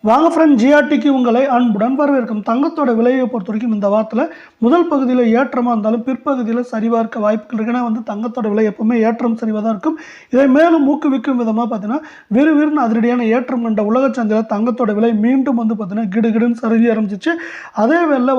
வாங்க ஃப்ரெண்ட், ஜிஆர்டிக்கு உங்களை அன்புடன் வரவேற்கும். தங்கத்தோட விலையை பொறுத்த வரைக்கும் இந்த வாரத்தில் முதல் பகுதியில் ஏற்றமாக இருந்தாலும் பிற்பகுதியில் சரிவாக இருக்க வாய்ப்புகள் இருக்குன்னா தங்கத்தோட விலை எப்பவுமே ஏற்றம் சரிவாக தான் இருக்கும். இதை மேலும் ஊக்குவிக்கும் விதமாக பார்த்தீங்கன்னா விறுவிறுன்னு அதிரடியான ஏற்றம் கண்ட உலக சந்தையில் தங்கத்தோட விலை மீண்டும் பார்த்தீங்கன்னா கிடுகிடுன்னு சரிவு ஆரம்பிச்சிச்சு. அதே வேளை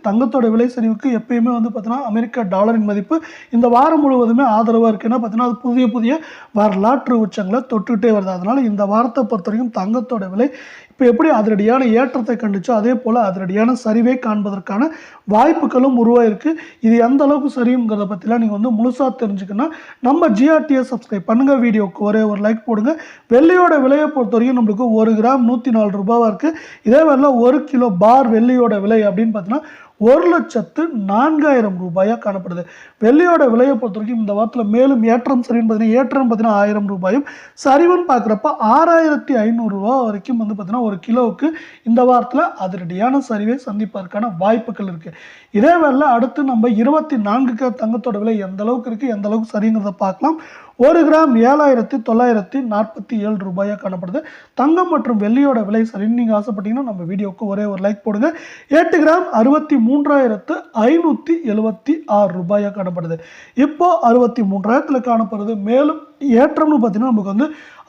தங்கத்தோட விலை சரிவுக்கு எப்பயுமே பார்த்தீங்கன்னா அமெரிக்க டாலரின் மதிப்பு இந்த வாரம் முழுவதுமே ஆதரவாக இருக்குன்னா பார்த்தீங்கன்னா அது புதிய புதிய வரலாற்று உச்சங்களை தொட்டுக்கிட்டே வருது. அதனால இந்த வாரத்தை பொறுத்த வரைக்கும் தங்கத்தோட விலை இப்போ எப்படி அதிரடியான ஏற்றத்தை கண்டுச்சோ அதே போல் அதிரடியான சரிவை காண்பதற்கான வாய்ப்புகளும் உருவாயிருக்கு. இது எந்த அளவுக்கு சரியுங்கிறத பற்றிலாம் நீங்கள் முழுசாக தெரிஞ்சுக்கணும். நம்ம ஜிஆர்டியை சப்ஸ்கிரைப் பண்ணுங்கள், வீடியோவுக்கு ஒரே ஒரு லைக் போடுங்க. வெள்ளியோட விலையை பொறுத்த வரைக்கும் நம்மளுக்கு 1 கிராம் 104 ரூபாவாக இருக்குது. இதே வேலை 1 கிலோ பார் வெள்ளியோட விலை அப்படின்னு பார்த்தீங்கன்னா 1,04,000 ரூபாயாக காணப்படுது. வெள்ளியோட விலையை பொறுத்த வரைக்கும் இந்த வாரத்தில் மேலும் ஏற்றம் சரின்னு பார்த்தீங்கன்னா 1000 ரூபாயும் சரிவுன்னு பார்க்குறப்ப 6,500 ரூபா வரைக்கும் பார்த்தீங்கன்னா 1 கிலோவுக்கு இந்த வாரத்தில் அதிரடியான சரிவை சந்திப்பதற்கான வாய்ப்புகள் இருக்குது. இதே வேலை அடுத்து நம்ம 24K தங்கத்தோட விலை எந்த அளவுக்கு இருக்குது, எந்த அளவுக்கு சரிங்கிறத பார்க்கலாம். 1 கிராம் 7,947 ரூபாயாக காணப்படுது. தங்கம் மற்றும் வெள்ளியோட விலை சரின்னு நீங்கள் ஆசைப்பட்டீங்கன்னா நம்ம வீடியோவுக்கு ஒரே ஒரு லைக் போடுங்க. 8 கிராம் 63,576 ரூபாயாக காணப்படுது. இப்போ 63,000 காணப்படுது. மேலும் ஏற்றம்னு பார்த்தீங்கன்னா நமக்கு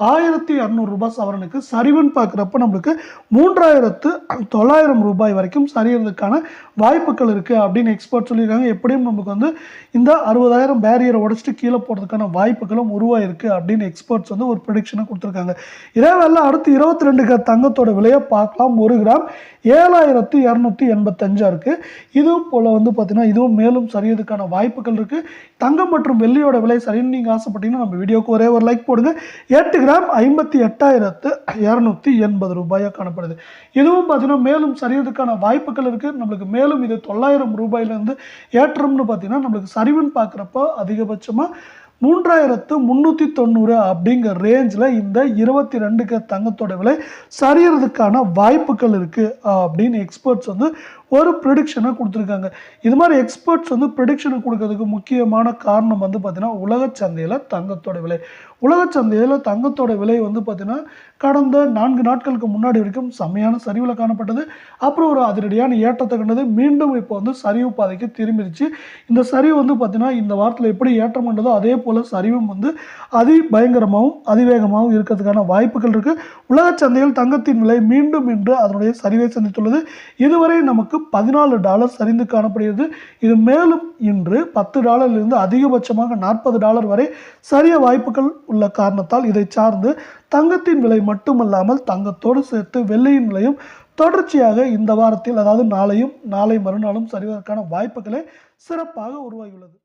1,200 ரூபாய் சவரனுக்கு சரிவுன்னு பார்க்குறப்ப நம்மளுக்கு 3,900 ரூபாய் வரைக்கும் சரியறதுக்கான வாய்ப்புகள் இருக்குது அப்படின்னு எக்ஸ்பர்ட் சொல்லியிருக்காங்க. எப்படியும் நமக்கு இந்த 60,000 பேரியரை உடைச்சிட்டு கீழே போகிறதுக்கான வாய்ப்புகளும் உருவாயிருக்கு அப்படின்னு எக்ஸ்பர்ட்ஸ் ஒரு ப்ரெடிக்ஷனை கொடுத்துருக்காங்க. இதே வேலை அடுத்து 22K தங்கத்தோட விலையை பார்க்கலாம். 1 கிராம் 7,285 இருக்குது. இதுவும் போல் பார்த்தீங்கன்னா இதுவும் மேலும் சரியறதுக்கான வாய்ப்புகள் இருக்குது. தங்கம் மற்றும் வெள்ளியோட விலை சரின்னு நீங்கள் ஆசைப்பட்டீங்கன்னா நம்ம வீடியோக்கு ஒரே ஒரு லைக் போடுங்க. 8 கிராம் 58,280 ரூபாயாக காணப்படுது. இதுவும் பார்த்தீங்கன்னா மேலும் சரியறதுக்கான வாய்ப்புகள் இருக்குது. நம்மளுக்கு மேலும் இது 900 ரூபாயிலேருந்து ஏற்றம்னு பார்த்தீங்கன்னா நம்மளுக்கு சரிவுன்னு பார்க்குறப்போ அதிகபட்சமாக 3,390 அப்படிங்கிற ரேஞ்சில் இந்த 22K தங்கத்தோட விலை சரியறதுக்கான வாய்ப்புகள் இருக்குது அப்படின்னு எக்ஸ்பர்ட்ஸ் ஒரு ப்ரெடிக்ஷனை கொடுத்துருக்காங்க. இது மாதிரி எக்ஸ்பர்ட்ஸ் ப்ரெடிக்ஷனை கொடுக்கறதுக்கு முக்கியமான காரணம் பார்த்தீங்கன்னா உலக சந்தையில் தங்கத்தோட விலை. உலக சந்தையில் தங்கத்தோட விலை பார்த்தீங்கன்னா கடந்த 4 நாட்களுக்கு முன்னாடி வரைக்கும் செம்மையான சரிவில் காணப்பட்டது. அப்புறம் ஒரு அதிரடியான ஏற்றத்தை கண்டது. மீண்டும் இப்போ சரிவு பாதைக்கு திரும்பிடுச்சு. இந்த சரிவு பார்த்தீங்கன்னா இந்த வாரத்தில் எப்படி ஏற்றம் கண்டதோ அதே போல் சரிவும் பயங்கரமாகவும் அதிவேகமாகவும் இருக்கிறதுக்கான வாய்ப்புகள் இருக்குது. உலக சந்தையில் தங்கத்தின் விலை மீண்டும் இன்று அதனுடைய சரிவை சந்தித்துள்ளது. இதுவரை நமக்கு $14 சரிந்து காணப்படுகிறது. இது மேலும் இன்று $10 அதிகபட்சமாக $40 வரை சரிய வாய்ப்புகள் உள்ள காரணத்தால் இதை சார்ந்து தங்கத்தின் விலை மட்டுமல்லாமல் தங்கத்தோடு சேர்த்து வெள்ளியின் விலையும் தொடர்ச்சியாக இந்த வாரத்தில் அதாவது நாளை மறுநாளும் சரிவதற்கான வாய்ப்புகளை சிறப்பாக உருவாகியுள்ளது.